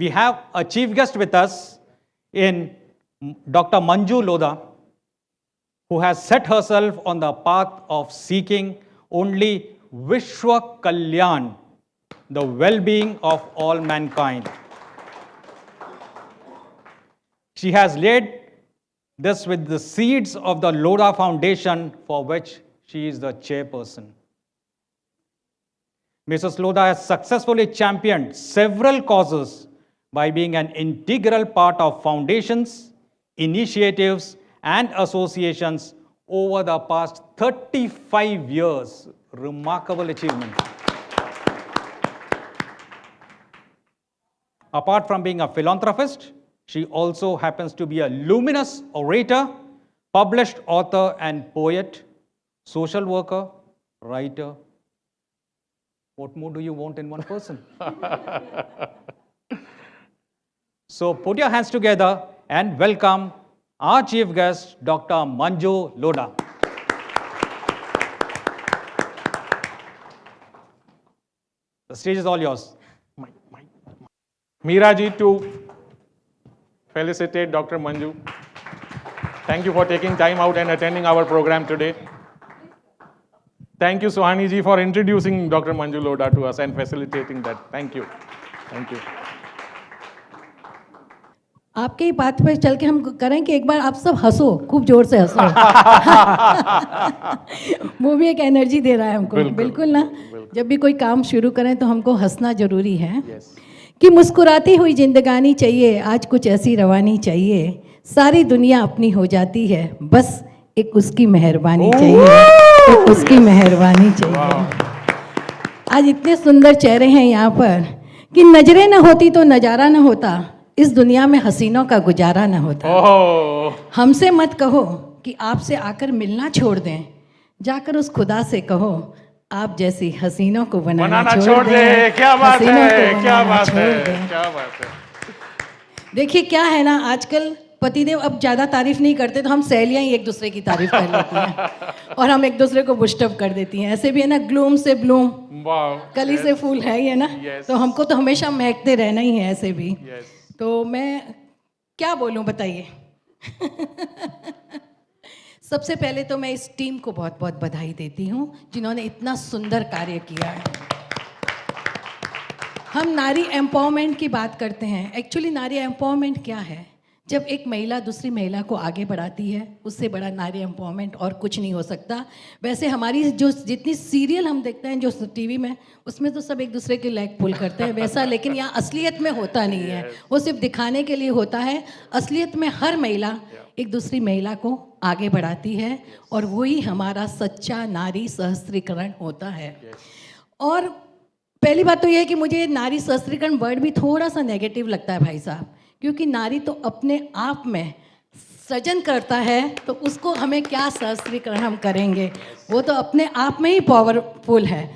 we have a chief guest with us in Dr. Manju Lodha, who has set herself on the path of seeking only Vishwa Kalyan, the well-being of all mankind. She has laid this with the seeds of the Lodha Foundation, for which she is the chairperson. Mrs. Lodha has successfully championed several causes by being an integral part of foundations, initiatives, and associations over the past 35 years. Remarkable achievement. Apart from being a philanthropist, she also happens to be a luminous orator, published author and poet, social worker, writer. What more do you want in one person? So put your hands together and welcome our chief guest, Dr. Manju Lodha. The stage is all yours. Meera ji, to felicitate Dr. Manju. Thank you for taking time out and attending our program today. Thank you, Suhani ji, for introducing Dr. Manju Lodha to us and facilitating that. Thank you. Thank you. आपके ही बात पे चल के हम करें कि एक बार आप सब हंसो, खूब जोर से हंसो। वो भी एक एनर्जी दे रहा है हमको। बिल्कुल ना, जब भी कोई काम शुरू करें तो हमको हंसना जरूरी है। कि मुस्कुराती हुई जिंदगानी चाहिए, आज कुछ ऐसी रवानी चाहिए, सारी दुनिया अपनी हो जाती है, बस एक उसकी मेहरबानी चाहिए, एक उसकी मेहरबानी चाहिए। आज इतने सुंदर चेहरे हैं यहाँ पर कि नजरें न होती तो नजारा न होता, इस दुनिया में हसीनों का गुजारा न होता। हमसे मत कहो कि आपसे आकर मिलना छोड़ दें, जाकर उस खुदा से कहो आप जैसी हसीनों को बनाना छोड़ दें। क्या बात है, क्या बात है, क्या बात है। देखिए क्या है ना, आजकल पतिदेव अब ज़्यादा तारीफ नहीं करते तो हम सहेलियाँ ही एक दूसरे की तारीफ कर लेती हैं और हम एक दूसरे को बुस्टअप कर देती हैं। ऐसे भी है ना, ग्लूम से ब्लूम, कली से फूल है ही है ना, तो हमको तो हमेशा महकते रहना ही है ऐसे भी। तो मैं क्या बोलूं बताइए। सबसे पहले तो मैं इस टीम को बहुत बहुत बधाई देती हूं जिन्होंने इतना सुंदर कार्य किया है। हम नारी एम्पावरमेंट की बात करते हैं। एक्चुअली नारी एम्पावरमेंट क्या है? जब एक महिला दूसरी महिला को आगे बढ़ाती है, उससे बड़ा नारी एम्पावरमेंट और कुछ नहीं हो सकता। वैसे हमारी जो जितनी सीरियल हम देखते हैं जो टीवी में, उसमें तो सब एक दूसरे के लेग पुल करते हैं वैसा, लेकिन यहाँ असलियत में होता नहीं है। वो सिर्फ दिखाने के लिए होता है। असलियत में हर महिला एक दूसरी महिला को आगे बढ़ाती है और वही हमारा सच्चा नारी सशस्त्रीकरण होता है। और पहली बात तो यह है कि मुझे नारी सशस्त्रीकरण वर्ड भी थोड़ा सा नेगेटिव लगता है भाई साहब, क्योंकि नारी तो अपने आप में सृजन करता है, तो उसको हमें क्या सशस्त्रीकरण हम करेंगे? वो तो अपने आप में ही पावरफुल है,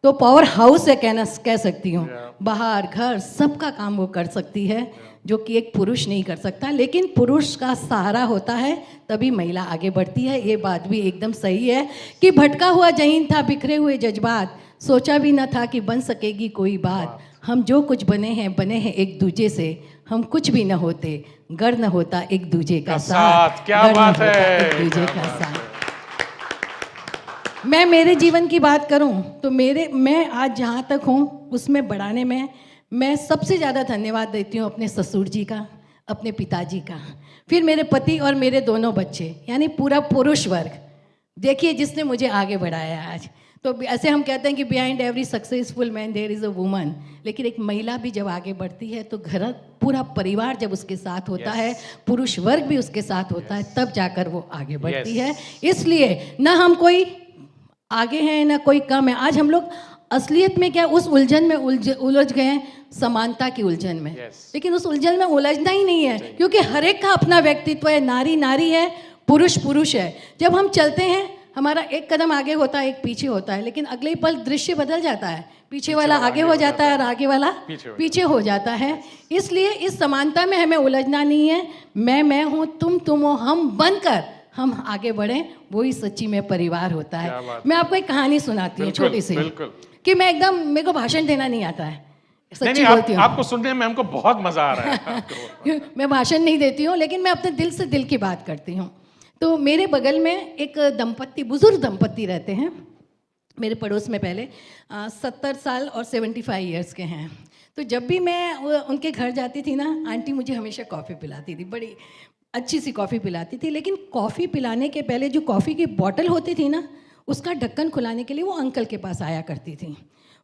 तो पावर हाउस है कह सकती हूँ। बाहर घर सबका काम वो कर सकती है, जो कि एक पुरुष नहीं कर सकता। लेकिन पुरुष का सहारा होता है तभी महिला आगे बढ़ती है। ये बात भी एकदम सही है कि भटका हुआ जहीन था, बिखरे हुए जज्बात, सोचा भी न था कि बन सकेगी कोई बात। हम जो कुछ बने हैं एक दूजे से, हम कुछ भी न होते गर न होता एक दूजे का साथ। क्या बात है, एक दूजे का साथ। मैं मेरे जीवन की बात करूं तो मैं आज जहां तक हूं उसमें बढ़ाने में मैं सबसे ज़्यादा धन्यवाद देती हूं अपने ससुर जी का, अपने पिताजी का, फिर मेरे पति और मेरे दोनों बच्चे, यानी पूरा पुरुष वर्ग। देखिए जिसने मुझे आगे बढ़ाया आज। तो ऐसे हम कहते हैं कि behind every successful man there is a woman, लेकिन एक महिला भी जब आगे बढ़ती है तो घर पूरा परिवार जब उसके साथ होता है, पुरुष वर्ग भी उसके साथ होता है, तब जाकर वो आगे बढ़ती है। इसलिए ना हम कोई आगे हैं ना कोई कम है। आज हम लोग असलियत में क्या उस उलझन में उलझ गए हैं, समानता की उलझन में। लेकिन उस उलझन में उलझना ही नहीं है, क्योंकि हर एक का अपना व्यक्तित्व है। नारी नारी है, पुरुष पुरुष है। जब हम चलते हैं हमारा एक कदम आगे होता है, एक पीछे होता है, लेकिन अगले ही पल दृश्य बदल जाता है। पीछे वाला आगे हो जाता है और आगे वाला पीछे हो जाता है। इसलिए इस समानता में हमें उलझना नहीं है। मैं हूँ, तुम हो, हम बनकर हम आगे बढ़ें, वही सच्ची में परिवार होता है। मैं आपको एक कहानी सुनाती हूँ छोटी सी, कि मैं एकदम, मेरे को भाषण देना नहीं आता है, नहीं सच्ची नहीं, बोलती हूँ। आपको सुनने में हमको बहुत मजा आ रहा है। मैं भाषण नहीं देती हूँ, लेकिन मैं अपने दिल से दिल की बात करती हूँ। तो मेरे बगल में एक दंपत्ति, बुजुर्ग दंपत्ति रहते हैं मेरे पड़ोस में। पहले 70 साल और 75 ईयर्स के हैं। तो जब भी मैं उनके घर जाती थी ना, आंटी मुझे हमेशा कॉफ़ी पिलाती थी, बड़ी अच्छी सी कॉफ़ी पिलाती थी। लेकिन कॉफ़ी पिलाने के पहले जो कॉफ़ी की बॉटल होती थी ना, उसका ढक्कन खुलाने के लिए वो अंकल के पास आया करती थी।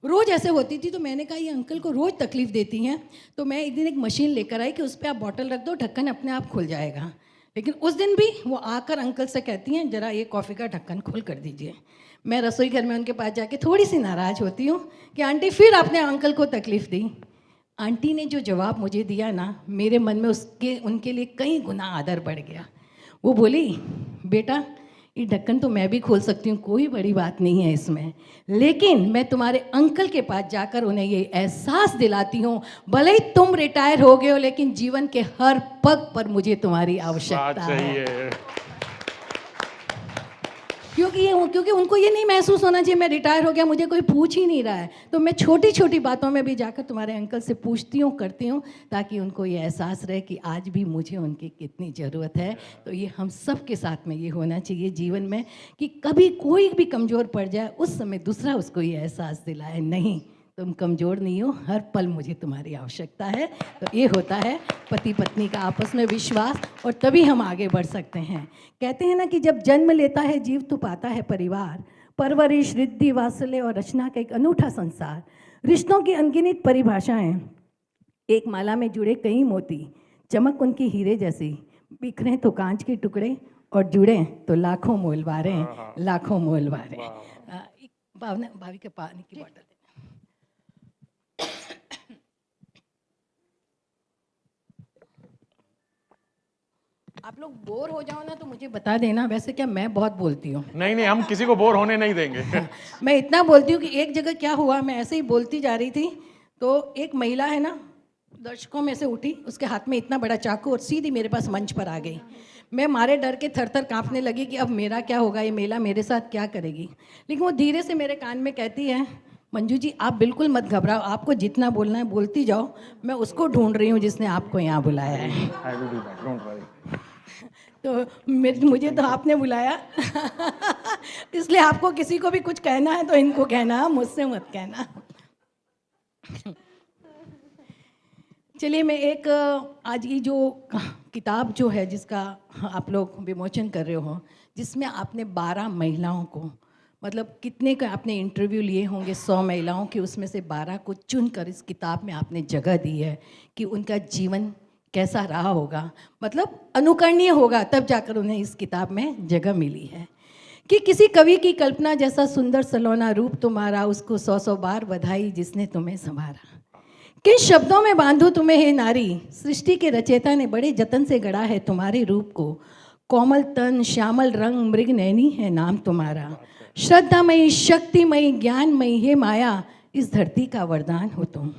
रोज़ ऐसे होती थी। तो मैंने कहा ये अंकल को रोज़ तकलीफ़ देती हैं। तो मैं एक दिन एक मशीन लेकर आई कि उस पर आप बॉटल रख दो, ढक्कन अपने आप खुल जाएगा। लेकिन उस दिन भी वो आकर अंकल से कहती हैं ज़रा ये कॉफ़ी का ढक्कन खोल कर दीजिए। मैं रसोई घर में उनके पास जाके थोड़ी सी नाराज़ होती हूँ कि आंटी फिर आपने अंकल को तकलीफ़ दी। आंटी ने जो जवाब मुझे दिया ना, मेरे मन में उनके लिए कई गुना आदर बढ़ गया। वो बोली, बेटा ये ढक्कन तो मैं भी खोल सकती हूँ, कोई बड़ी बात नहीं है इसमें, लेकिन मैं तुम्हारे अंकल के पास जाकर उन्हें ये एहसास दिलाती हूँ, भले ही तुम रिटायर हो गए हो, लेकिन जीवन के हर पग पर मुझे तुम्हारी आवश्यकता बात सही है। है। क्योंकि उनको ये नहीं महसूस होना चाहिए मैं रिटायर हो गया, मुझे कोई पूछ ही नहीं रहा है। तो मैं छोटी छोटी बातों में भी जाकर तुम्हारे अंकल से पूछती हूँ, करती हूँ, ताकि उनको ये एहसास रहे कि आज भी मुझे उनकी कितनी ज़रूरत है। तो ये हम सब के साथ में ये होना चाहिए जीवन में कि कभी कोई भी कमज़ोर पड़ जाए, उस समय दूसरा उसको ये एहसास दिलाए, नहीं तुम कमज़ोर नहीं हो, हर पल मुझे तुम्हारी आवश्यकता है। तो ये होता है पति पत्नी का आपस में विश्वास, और तभी हम आगे बढ़ सकते हैं। कहते हैं ना कि जब जन्म लेता है जीव तो पाता है परिवार, परवरिश, रिद्धि, वात्सल्य और रचना का एक अनूठा संसार। रिश्तों की अनगिनत परिभाषाएं, एक माला में जुड़े कई मोती, चमक उनकी हीरे जैसी, बिखरे तो कांच के टुकड़े और जुड़े तो लाखों मोलवारे, लाखों मोलवारे। भाभी के पानी की बोतल। आप लोग बोर हो जाओ ना तो मुझे बता देना, वैसे क्या मैं बहुत बोलती हूँ। नहीं नहीं, हम किसी को बोर होने नहीं देंगे। मैं इतना बोलती हूँ कि एक जगह क्या हुआ, मैं ऐसे ही बोलती जा रही थी तो एक महिला है ना, दर्शकों में से उठी, उसके हाथ में इतना बड़ा चाकू और सीधी मेरे पास मंच पर आ गई। मैं मारे डर के थर थर काँपने लगी कि अब मेरा क्या होगा, ये महिला मेरे साथ क्या करेगी। लेकिन वो धीरे से मेरे कान में कहती है, मंजू जी आप बिल्कुल मत घबराओ, आपको जितना बोलना है बोलती जाओ, मैं उसको ढूंढ रही हूँ जिसने आपको यहाँ बुलाया है। तो मुझे तो आपने बुलाया इसलिए आपको किसी को भी कुछ कहना है तो इनको कहना, मुझसे मत कहना। चलिए मैं एक आज ये जो किताब जो है जिसका आप लोग विमोचन कर रहे हो, जिसमें आपने 12 महिलाओं को, मतलब कितने का आपने इंटरव्यू लिए होंगे, 100 महिलाओं के, उसमें से 12 को चुनकर इस किताब में आपने जगह दी है कि उनका जीवन कैसा रहा होगा, मतलब अनुकरणीय होगा, तब जाकर उन्हें इस किताब में जगह मिली है। कि किसी कवि की कल्पना जैसा सुंदर सलोना रूप तुम्हारा, उसको 100 बार बधाई जिसने तुम्हें संवारा। किन शब्दों में बांधो तुम्हें हे नारी, सृष्टि के रचयिता ने बड़े जतन से गढ़ा है तुम्हारे रूप को। कोमल तन, श्यामल रंग, मृग नैनी है नाम तुम्हारा। श्रद्धामयी, शक्तिमयी, ज्ञानमयी, हे माया इस धरती का वरदान हो तुम।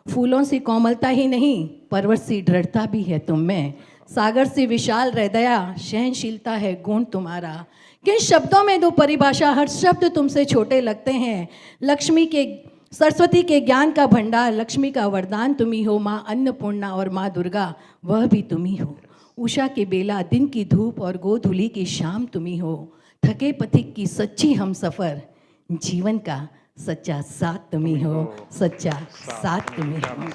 फूलों सी कोमलता ही नहीं, पर्वत सी दृढ़ता भी है तुम में। सागर से विशाल हृदया, सहनशीलता है गुण तुम्हारा। किन शब्दों में दो परिभाषा, हर शब्द तुमसे छोटे लगते हैं। लक्ष्मी के, सरस्वती के ज्ञान का भंडार, लक्ष्मी का वरदान तुम्ही हो। माँ अन्नपूर्णा और माँ दुर्गा वह भी तुम्ही हो। उषा के बेला, दिन की धूप और गोधूली की शाम तुम्ही हो। थके पथिक की सच्ची हम सफ़र, जीवन का सच्चा साथ तुम्ही हो, सच्चा साथ तुम्ही हो।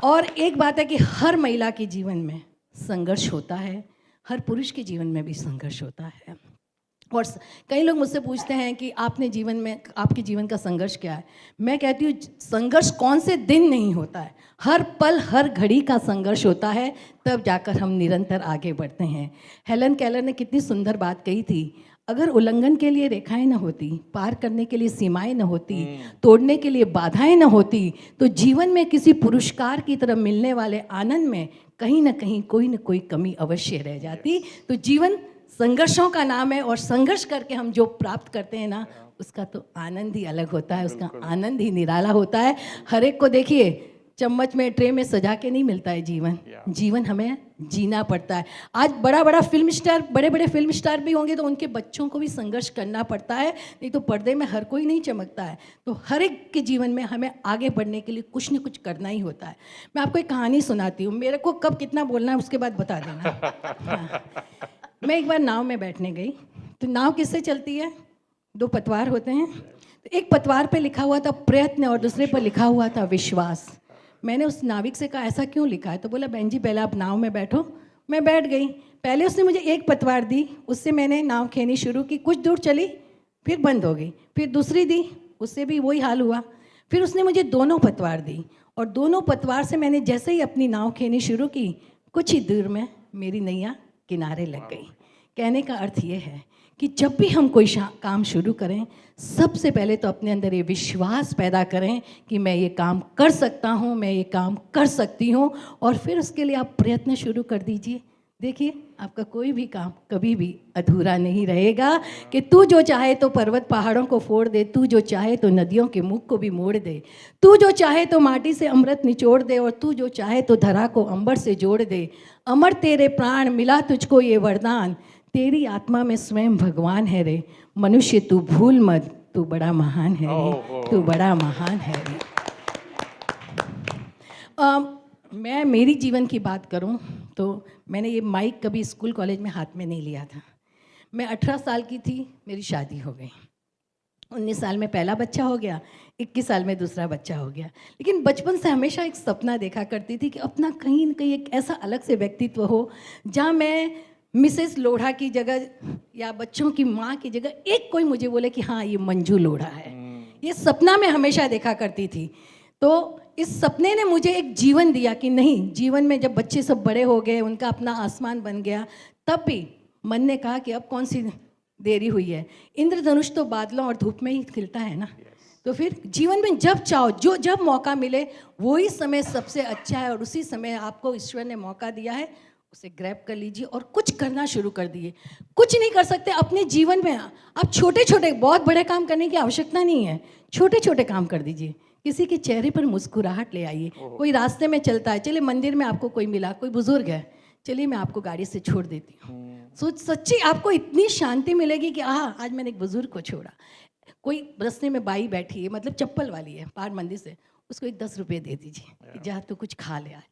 और एक बात है कि हर महिला के जीवन में संघर्ष होता है, हर पुरुष के जीवन में भी संघर्ष होता है। और कई लोग मुझसे पूछते हैं कि आपने जीवन में, आपके जीवन का संघर्ष क्या है। मैं कहती हूँ संघर्ष कौन से दिन नहीं होता है, हर पल हर घड़ी का संघर्ष होता है, तब जाकर हम निरंतर आगे बढ़ते हैं। हेलन केलर ने कितनी सुंदर बात कही थी, अगर उल्लंघन के लिए रेखाएं न होती, पार करने के लिए सीमाएं न होती, तोड़ने के लिए बाधाएं न होती, तो जीवन में किसी पुरस्कार की तरह मिलने वाले आनंद में कहीं ना कहीं कोई न कोई कमी अवश्य रह जाती। तो जीवन संघर्षों का नाम है, और संघर्ष करके हम जो प्राप्त करते हैं ना, उसका तो आनंद ही अलग होता है, उसका आनंद ही निराला होता है। हर एक को देखिए, चम्मच में, ट्रे में सजा के नहीं मिलता है जीवन। जीवन हमें जीना पड़ता है। आज बड़े बड़े फिल्म स्टार भी होंगे तो उनके बच्चों को भी संघर्ष करना पड़ता है, नहीं तो पर्दे में हर कोई नहीं चमकता है। तो हर एक के जीवन में हमें आगे बढ़ने के लिए कुछ न कुछ करना ही होता है। मैं आपको एक कहानी सुनाती हूँ, मेरे को कब कितना बोलना है उसके बाद बता देना। हाँ। मैं एक बार नाव में बैठने गई, तो नाव किससे चलती है? 2 पतवार होते हैं, तो एक पतवार पे लिखा हुआ था प्रयत्न और दूसरे पर लिखा हुआ था विश्वास। मैंने उस नाविक से कहा ऐसा क्यों लिखा है? तो बोला बहन जी पहले आप नाव में बैठो। मैं बैठ गई। पहले उसने मुझे एक पतवार दी, उससे मैंने नाव खेनी शुरू की, कुछ दूर चली फिर बंद हो गई, फिर दूसरी दी, उससे भी वही हाल हुआ। फिर उसने मुझे दोनों पतवार दी और दोनों पतवार से मैंने जैसे ही अपनी नाव खेनी शुरू की, कुछ ही दूर में मेरी नैया किनारे लग गई। कहने का अर्थ ये है कि जब भी हम कोई काम शुरू करें, सबसे पहले तो अपने अंदर ये विश्वास पैदा करें कि मैं ये काम कर सकता हूँ, मैं ये काम कर सकती हूँ, और फिर उसके लिए आप प्रयत्न शुरू कर दीजिए। देखिए आपका कोई भी काम कभी भी अधूरा नहीं रहेगा कि तू जो चाहे तो पर्वत पहाड़ों को फोड़ दे, तू जो चाहे तो नदियों के मुख को भी मोड़ दे, तू जो चाहे तो माटी से अमृत निचोड़ दे, और तू जो चाहे तो धरा को अंबर से जोड़ दे। अमर तेरे प्राण मिला तुझको ये वरदान, तेरी आत्मा में स्वयं भगवान है रे। मनुष्य तू भूल मत, तू बड़ा महान है रे, तू बड़ा महान है रे। मैं मेरी जीवन की बात करूं तो मैंने ये माइक कभी स्कूल कॉलेज में हाथ में नहीं लिया था। मैं 18 साल की थी, मेरी शादी हो गई। 19 साल में पहला बच्चा हो गया, 21 साल में दूसरा बच्चा हो गया। लेकिन बचपन से हमेशा एक सपना देखा करती थी कि अपना कहीं न कहीं एक ऐसा अलग से व्यक्तित्व हो जहाँ मैं मिसेस लोढ़ा की जगह या बच्चों की माँ की जगह एक कोई मुझे बोले कि हाँ ये मंजू लोढ़ा है। ये सपना मैं हमेशा देखा करती थी। तो इस सपने ने मुझे एक जीवन दिया कि नहीं, जीवन में जब बच्चे सब बड़े हो गए, उनका अपना आसमान बन गया, तब भी मन ने कहा कि अब कौन सी देरी हुई है, इंद्रधनुष तो बादलों और धूप में ही खिलता है ना। तो फिर जीवन में जब चाहो, जब मौका मिले वही समय सबसे अच्छा है, और उसी समय आपको ईश्वर ने मौका दिया है, उसे ग्रैब कर लीजिए और कुछ करना शुरू कर दिए। कुछ नहीं कर सकते अपने जीवन में, आप छोटे छोटे, बहुत बड़े काम करने की आवश्यकता नहीं है, छोटे छोटे काम कर दीजिए। किसी के चेहरे पर मुस्कुराहट ले आइए। कोई रास्ते में चलता है, चलिए मंदिर में आपको कोई मिला, कोई बुजुर्ग है, चलिए मैं आपको गाड़ी से छोड़ देती हूँ। सच्ची आपको इतनी शांति मिलेगी कि आज मैंने एक बुजुर्ग को छोड़ा। कोई रास्ते में बाई बैठी है, मतलब चप्पल वाली है, पार मंदिर से, उसको एक 10 रुपये दे दीजिए, जा तो कुछ खा ले आए।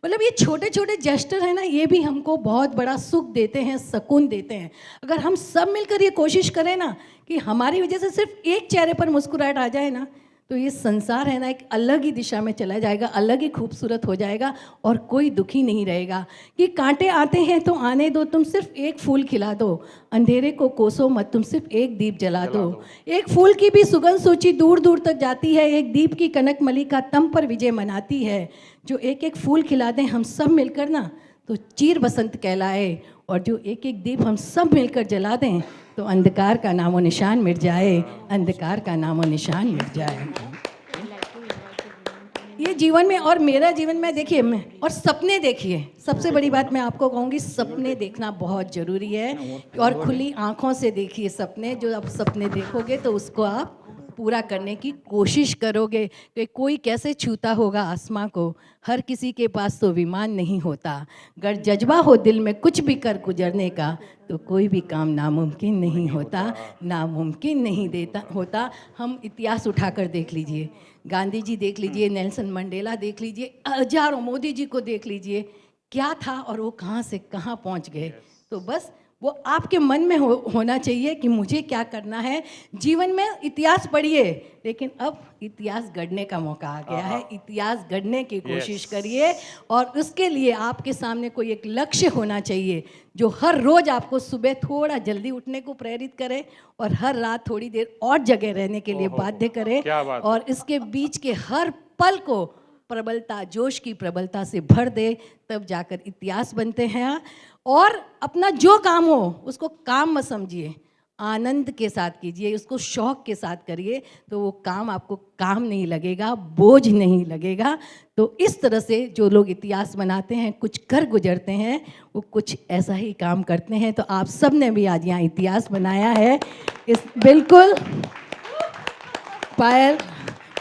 मतलब ये छोटे छोटे जेस्टर है ना, ये भी हमको बहुत बड़ा सुख देते हैं, सुकून देते हैं। अगर हम सब मिलकर ये कोशिश करें ना कि हमारी वजह से सिर्फ एक चेहरे पर मुस्कुराहट आ जाए ना, तो ये संसार है ना एक अलग ही दिशा में चला जाएगा, अलग ही खूबसूरत हो जाएगा, और कोई दुखी नहीं रहेगा। कि कांटे आते हैं तो आने दो, तुम सिर्फ एक फूल खिला दो, अंधेरे को कोसो मत, तुम सिर्फ एक दीप जला दो। एक फूल की भी सुगंध सूची दूर दूर तक जाती है, एक दीप की कनक मलिका तम पर विजय मनाती है। जो एक एक फूल खिला दें हम सब मिलकर ना, तो चीर बसंत कहलाए, और जो एक एक दीप हम सब मिलकर जला दें तो अंधकार का नामो निशान मिट जाए, अंधकार का नामो निशान मिट जाए। ये जीवन में और मेरा जीवन में देखिए, मैं और सपने देखिए, सबसे बड़ी बात मैं आपको कहूँगी, सपने देखना बहुत ज़रूरी है, और खुली आंखों से देखिए सपने। जो आप सपने देखोगे तो उसको आप पूरा करने की कोशिश करोगे। कि कोई कैसे छूता होगा आसमां को, हर किसी के पास तो विमान नहीं होता, अगर जज्बा हो दिल में कुछ भी कर गुजरने का, तो कोई भी काम नामुमकिन नहीं होता, नामुमकिन नहीं देता होता। हम इतिहास उठाकर देख लीजिए, गांधी जी देख लीजिए, नेल्सन मंडेला देख लीजिए, हजारों, मोदी जी को देख लीजिए, क्या था और वो कहाँ से कहाँ पहुँच गए। तो बस वो आपके मन में होना चाहिए कि मुझे क्या करना है जीवन में। इतिहास पढ़िए, लेकिन अब इतिहास गढ़ने का मौका आ गया है, इतिहास गढ़ने की कोशिश करिए, और उसके लिए आपके सामने कोई एक लक्ष्य होना चाहिए जो हर रोज़ आपको सुबह थोड़ा जल्दी उठने को प्रेरित करे, और हर रात थोड़ी देर और जगह रहने के लिए बाध्य करे, और इसके बीच के हर पल को प्रबलता, जोश की प्रबलता से भर दे, तब जाकर इतिहास बनते हैं। और अपना जो काम हो उसको काम मत समझिए, आनंद के साथ कीजिए, उसको शौक के साथ करिए, तो वो काम आपको काम नहीं लगेगा, बोझ नहीं लगेगा। तो इस तरह से जो लोग इतिहास बनाते हैं, कुछ कर गुजरते हैं, वो कुछ ऐसा ही काम करते हैं। तो आप सब ने भी आज यहाँ इतिहास बनाया है, इस बिल्कुल पायल,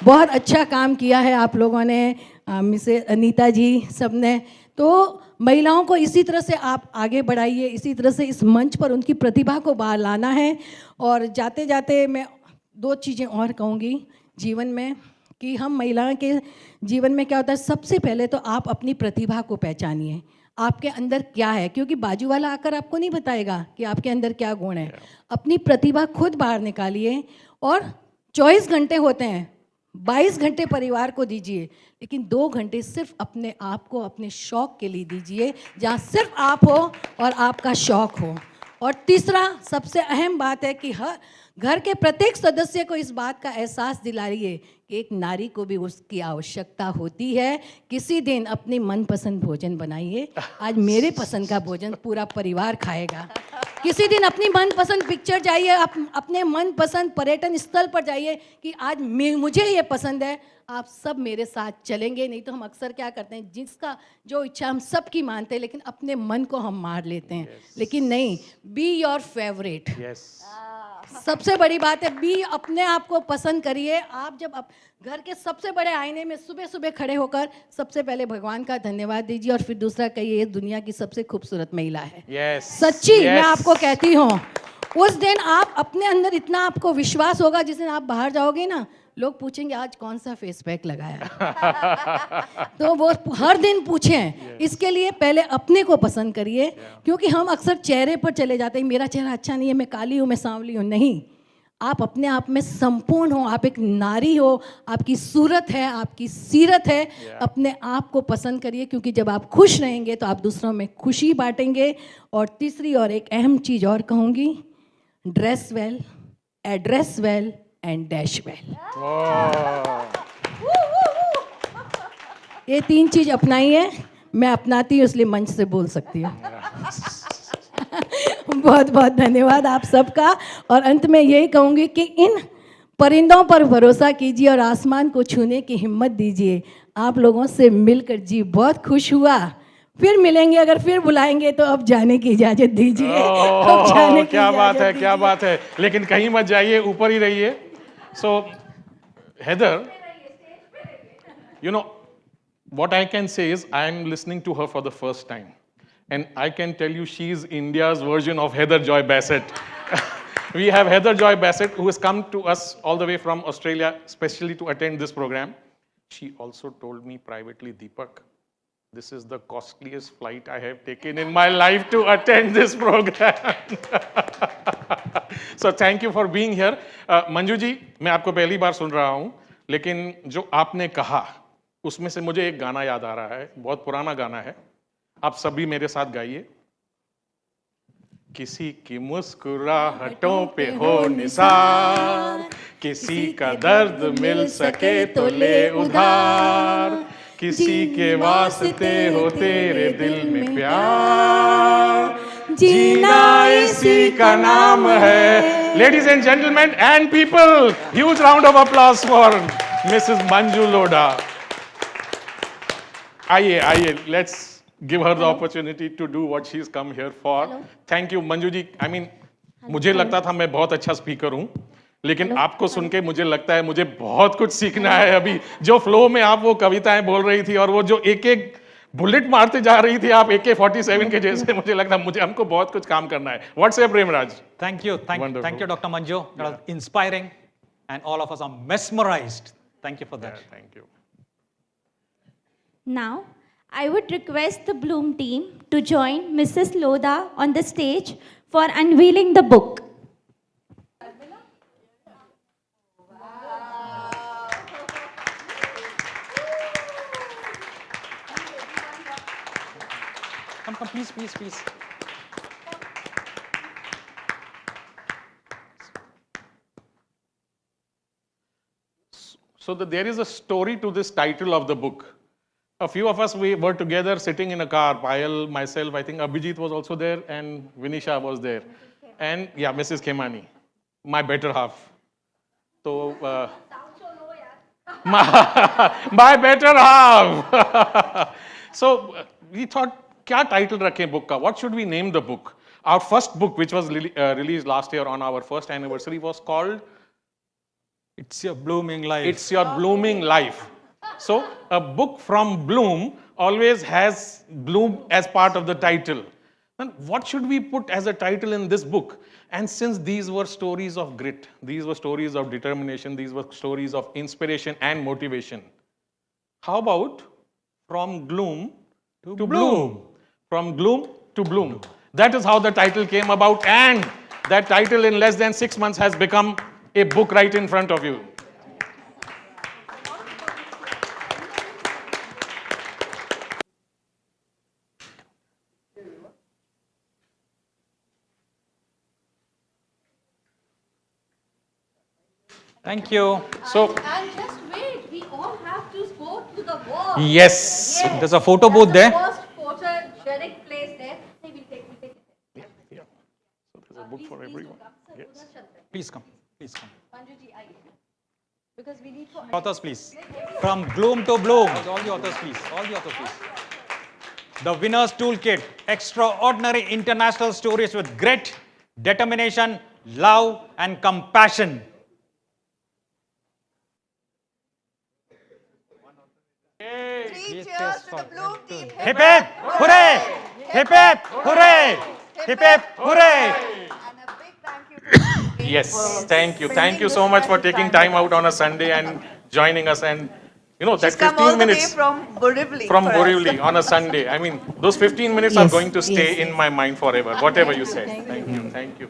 बहुत अच्छा काम किया है आप लोगों ने, मिसेस अनीता जी, सब ने। तो महिलाओं को इसी तरह से आप आगे बढ़ाइए, इसी तरह से इस मंच पर उनकी प्रतिभा को बाहर लाना है। और जाते जाते मैं 2 चीज़ें और कहूँगी जीवन में, कि हम महिलाओं के जीवन में क्या होता है, सबसे पहले तो आप अपनी प्रतिभा को पहचानिए, आपके अंदर क्या है, क्योंकि बाजू वाला आकर आपको नहीं बताएगा कि आपके अंदर क्या गुण है। अपनी प्रतिभा खुद बाहर निकालिए। और 24 घंटे होते हैं, 22 घंटे परिवार को दीजिए, लेकिन 2 घंटे सिर्फ अपने आप को, अपने शौक के लिए दीजिए, जहाँ सिर्फ आप हो और आपका शौक हो। और तीसरा सबसे अहम बात है कि हर घर के प्रत्येक सदस्य को इस बात का एहसास दिलाइए कि एक नारी को भी उसकी आवश्यकता होती है। किसी दिन अपनी मनपसंद भोजन बनाइए, आज मेरे पसंद का भोजन पूरा परिवार खाएगा। किसी दिन अपनी मनपसंद पिक्चर जाइए, अपने मनपसंद पर्यटन स्थल पर जाइए कि आज मुझे ये पसंद है, आप सब मेरे साथ चलेंगे। नहीं तो हम अक्सर क्या करते हैं, जिसका जो इच्छा हम सबकी मानते हैं, लेकिन अपने मन को हम मार लेते हैं। लेकिन नहीं, बी योर फेवरेट। सबसे बड़ी बात है, बी, अपने आप को पसंद करिए। आप जब घर के सबसे बड़े आईने में सुबह सुबह खड़े होकर सबसे पहले भगवान का धन्यवाद दीजिए, और फिर दूसरा कहिए ये दुनिया की सबसे खूबसूरत महिला है। सच्ची मैं आपको कहती हूँ, उस दिन आप अपने अंदर इतना आपको विश्वास होगा, जिस दिन आप बाहर जाओगे ना, लोग पूछेंगे आज कौन सा फेस पैक लगाया। तो वो हर दिन पूछें। इसके लिए पहले अपने को पसंद करिए, क्योंकि हम अक्सर चेहरे पर चले जाते हैं, मेरा चेहरा अच्छा नहीं है, मैं काली हूँ, मैं सांवली हूँ। नहीं, आप अपने आप में संपूर्ण हो, आप एक नारी हो, आपकी सूरत है, आपकी सीरत है। अपने आप को पसंद करिए, क्योंकि जब आप खुश रहेंगे तो आप दूसरों में खुशी बांटेंगे। और तीसरी और एक अहम चीज़ और कहूँगी, dress well, address well and dash well. ये 3 चीज़ अपनाइए। मैं अपनाती हूँ, इसलिए मंच से बोल सकती हूँ। बहुत बहुत धन्यवाद आप सबका। और अंत में यही कहूँगी कि इन परिंदों पर भरोसा कीजिए और आसमान को छूने की हिम्मत दीजिए। आप लोगों से मिलकर जी बहुत खुश हुआ। फिर मिलेंगे, अगर फिर बुलाएंगे तो अब जाने की इजाज़त दीजिए। अब जाने की क्या बात इजाज़त है, क्या बात है। लेकिन कहीं मत जाइए, ऊपर ही रहिए। So, Heather, you know, what I can say is I am listening to her for the first time. And I can tell you she is India's version of Heather Joy Bassett. We have Heather Joy Bassett, who has come to us all the way from Australia, specially to attend this program. She also told me privately, Deepak, this is the costliest flight I have taken in my life to attend this program. So thank you for being here. Manju ji, मैं आपको पहली बार सुन रहा हूँ, लेकिन जो आपने कहा उसमें से मुझे एक गाना याद आ रहा है, बहुत पुराना गाना है। आप सभी मेरे साथ गाइए। किसी की मुस्कुराहटों पे हो निसार, किसी का दर्द मिल सके तो ले उधार, किसी के वास्ते हो तेरे दिल में प्यार, जीना इसी का नाम है। Ladies and gentlemen and people, huge round of applause for Mrs. Manju Lodha. आइए, let's give her the opportunity to do what she's come here for. Thank you, Manju ji. I mean, मुझे लगता था मैं बहुत अच्छा speaker हूँ, लेकिन आपको सुन के मुझे लगता है मुझे बहुत कुछ सीखना है। अभी जो फ्लो में आप वो कविताएं बोल रही थी और वो जो एक एक बुलेट मारते जा रही थी आप AK-47 के जैसे, मुझे लगता हमको बहुत कुछ काम करना है। What's up, Premraj? Thank you, Dr. Manju. That was inspiring, and all of us are mesmerized. Thank you for that. Yeah, thank you. Now, I would request the Bloom team to join Mrs. Lodha on the stage for unveiling the book. Come, please. So there is a story to this title of the book. A few of us, we were together sitting in a car, Payal, myself, I think Abhijit was also there, and Vinisha was there. And yeah, Mrs. Khemani, my better half. So, my better half. So we thought, क्या title रखें book का? What should we name the book? Our first book, which was released last year on our first anniversary, was called It's Your Blooming Life. It's Your Blooming Life. So a book from Bloom always has Bloom as part of the title. And what should we put as a title in this book? And since these were stories of grit, these were stories of determination, these were stories of inspiration and motivation, how about From Gloom to Bloom? From Gloom to Bloom. That is how the title came about, and that title in less than 6 months has become a book right in front of you. Thank you. So, And just wait, we all have to go to the wall. yes. There's a photo booth there. First photogenic place there. Hey, we'll take it. Yeah. So there's a book for everyone. Yes. Please come. Please come. Manjuji, aye. Because we need to. Authors, please. From gloom to bloom. All the authors, please. All the authors, please. The Winner's Toolkit. Extraordinary international stories with grit, determination, love, and compassion. Three cheers to the Bloom team. Hip hip, hooray! Hip hip, hooray! Hip hip, hooray! And a big thank you to the team Yes, for thank you. Thank spending you this so much for precious taking time time out on a Sunday and joining us. And you know, that She's come all 15 the way minutes from Borivali. from for us. Borivali on a Sunday. I mean, those 15 minutes are Yes, going to stay yes. in my mind forever, whatever you said. Thank you. Thank you.